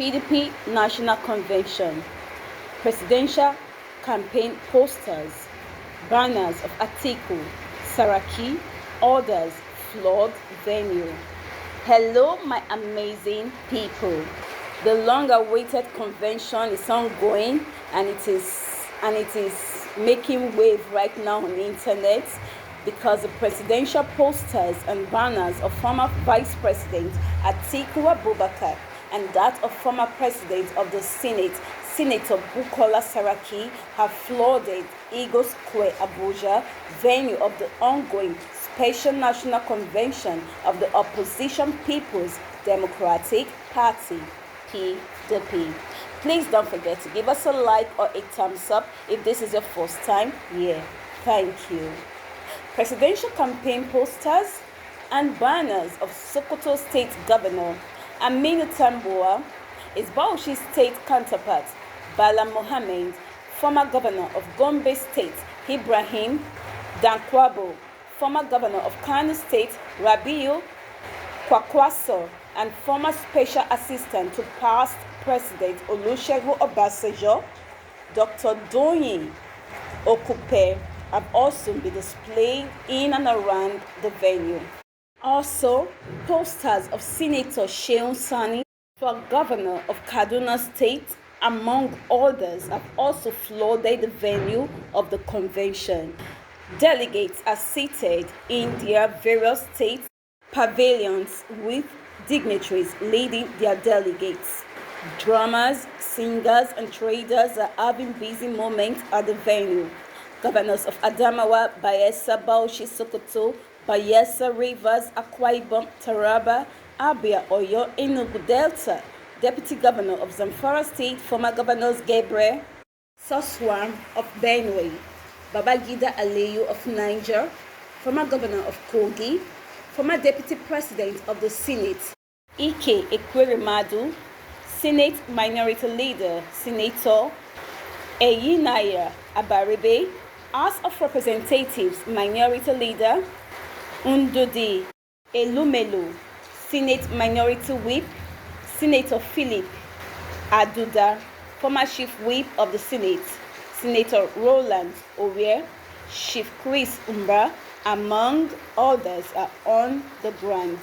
PDP National Convention, presidential campaign posters, banners of Atiku, Saraki, others flood venue. Hello, my amazing people. The long-awaited convention is ongoing, and it is making wave right now on the internet because the presidential posters and banners of former Vice President Atiku Abubakar and that of former President of the Senate, Senator Bukola Saraki, have flooded Eagle Square, Abuja, venue of the ongoing Special National Convention of the Opposition People's Democratic Party, PDP. Please don't forget to give us a like or a thumbs up if this is your first time here. Thank you. Presidential campaign posters and banners of Sokoto State Governor Aminu Tambuwal, his Bauchi State counterpart Bala Mohammed, former governor of Gombe State Ibrahim Dankwabo, former governor of Kano State Rabiu Kwakwaso, and former special assistant to past President Olusegun Obasanjo, Dr. Doyin Okupe, have also been displayed in and around the venue. Also, posters of Senator Shehu Sani for governor of Kaduna State, among others, have also flooded the venue of the convention. Delegates are seated in their various state pavilions with dignitaries leading their delegates. Drummers, singers, and traders are having busy moments at the venue. Governors of Adamawa, Bayelsa, Bauchi, Sokoto, Bayelsa, Rivers, Akwa Ibom, Taraba, Abia, Oyo, Enugu Delta, Deputy Governor of Zamfara State, former Governors Gabriel Soswan of Benue, Babangida Aliyu of Niger, former Governor of Kogi, former Deputy President of the Senate, Ike Ekweremadu, Senate Minority Leader, Senator Eyinaya Abaribe, House of Representatives Minority Leader, Ndudi Elumelu, Senate Minority Whip, Senator Philip Aduda, former Chief Whip of the Senate, Senator Roland Owie, Chief Chris Umba, among others, are on the ground.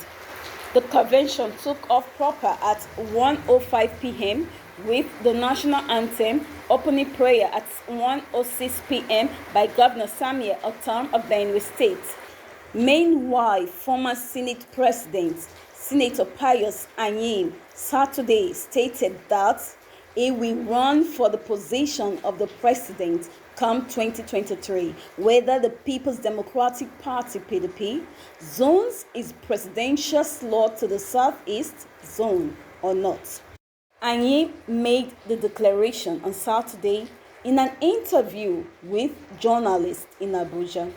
The convention took off proper at 1:05 p.m. with the national anthem, opening prayer at 1:06 p.m. by Governor Samuel Otom of Benue State. Meanwhile, former Senate President Senator Pius Anyim Saturday stated that he will run for the position of the president come 2023, whether the People's Democratic Party (PDP) zones his presidential slot to the Southeast zone or not. Anyim made the declaration on Saturday in an interview with journalists in Abuja.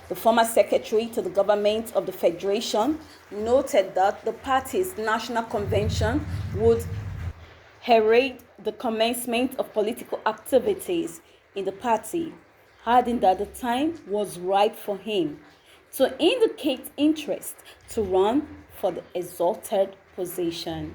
The former secretary to the government of the Federation noted that the party's national convention would herald the commencement of political activities in the party, adding that the time was ripe for him to indicate interest to run for the exalted position.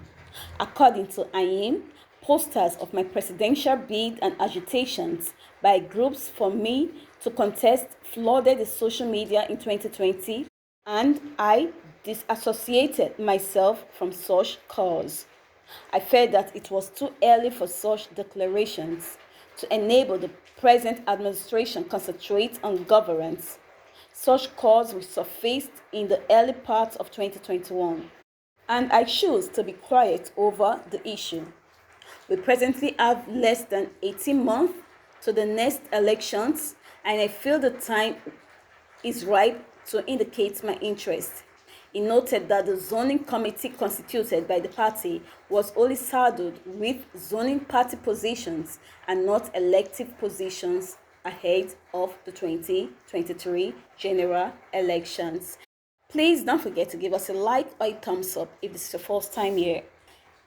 According to Anyim, posters of my presidential bid and agitations by groups for me to contest flooded the social media in 2020, and I disassociated myself from such cause. I felt that it was too early for such declarations to enable the present administration concentrate on governance. Such calls resurfaced in the early part of 2021, and I chose to be quiet over the issue. We presently have less than 18 months to the next elections, and I feel the time is ripe to indicate my interest. He noted that the zoning committee constituted by the party was only saddled with zoning party positions and not elective positions ahead of the 2023 general elections. Please don't forget to give us a like or a thumbs up if this is your first time here.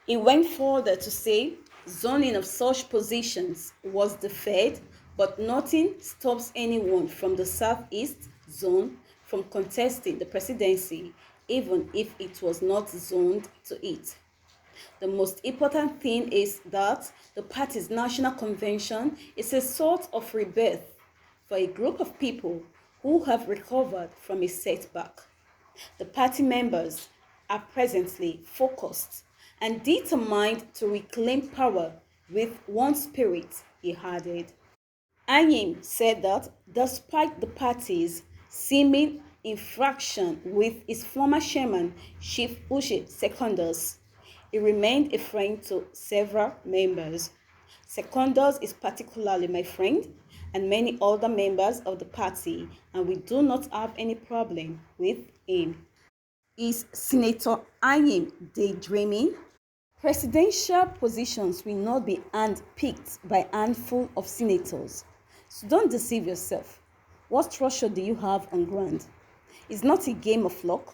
He went further to say zoning of such positions was deferred, but nothing stops anyone from the Southeast zone from contesting the presidency, even if it was not zoned to it. The most important thing is that the party's national convention is a sort of rebirth for a group of people who have recovered from a setback. The party members are presently focused and determined to reclaim power with one spirit, he added. Anyim said that despite the party's seeming infraction with its former chairman, Chief Uche Secondus, he remained a friend to several members. Secondus is particularly my friend and many other members of the party, and we do not have any problem with him. Is Senator Anyim daydreaming? Presidential positions will not be hand-picked by a handful of senators. So don't deceive yourself. What structure do you have on ground? It's not a game of luck.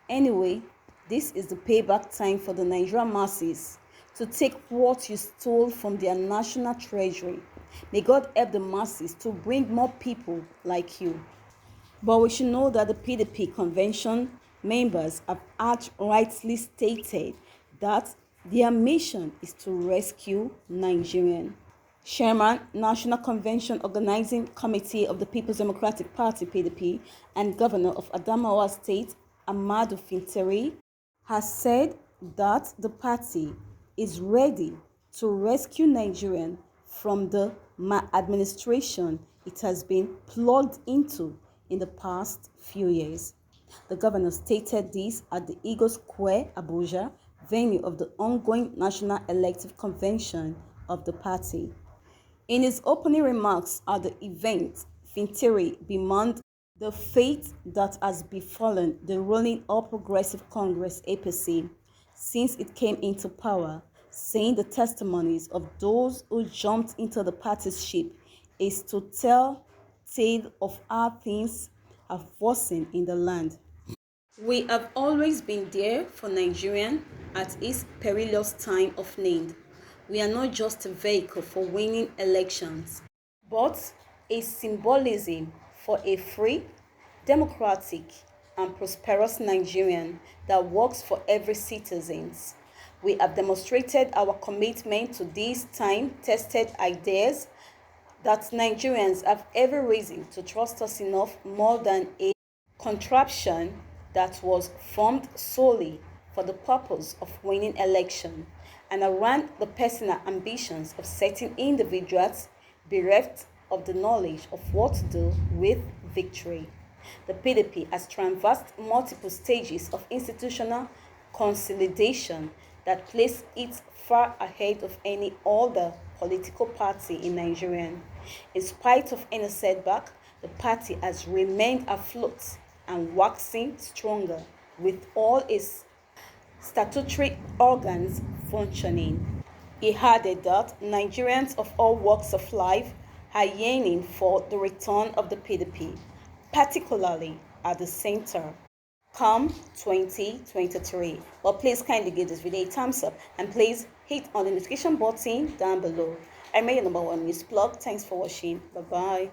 Anyway, this is the payback time for the Nigerian masses to take what you stole from their national treasury. May God help the masses to bring more people like you. But we should know that the PDP convention members have outrightly stated that their mission is to rescue Nigeria. Chairman, National Convention Organizing Committee of the People's Democratic Party (PDP) and Governor of Adamawa State, Ahmadu Fintiri, has said that the party is ready to rescue Nigeria from the maladministration it has been plugged into in the past few years. The governor stated this at the Eagle Square, Abuja, venue of the ongoing National Elective Convention of the party. In his opening remarks at the event, Fintiri bemoaned the fate that has befallen the ruling All Progressive Congress (APC) since it came into power, saying the testimonies of those who jumped into the party's ship is to tell tale of how things have worsened in the land. We have always been there for Nigerian at its perilous time of need. We are not just a vehicle for winning elections, but a symbolism for a free, democratic, and prosperous Nigerian that works for every citizen. We have demonstrated our commitment to these time-tested ideas that Nigerians have every reason to trust us enough more than a contraption that was formed solely for the purpose of winning election and around the personal ambitions of certain individuals bereft of the knowledge of what to do with victory. The PDP has traversed multiple stages of institutional consolidation that place it far ahead of any other political party in Nigeria. In spite of any setback, the party has remained afloat and waxing stronger with all its statutory organs functioning. He added that Nigerians of all walks of life are yearning for the return of the PDP, particularly at the center, come 2023. But please kindly give this video a thumbs up and please hit on the notification button down below. I made your number one news blog. Thanks for watching. Bye bye.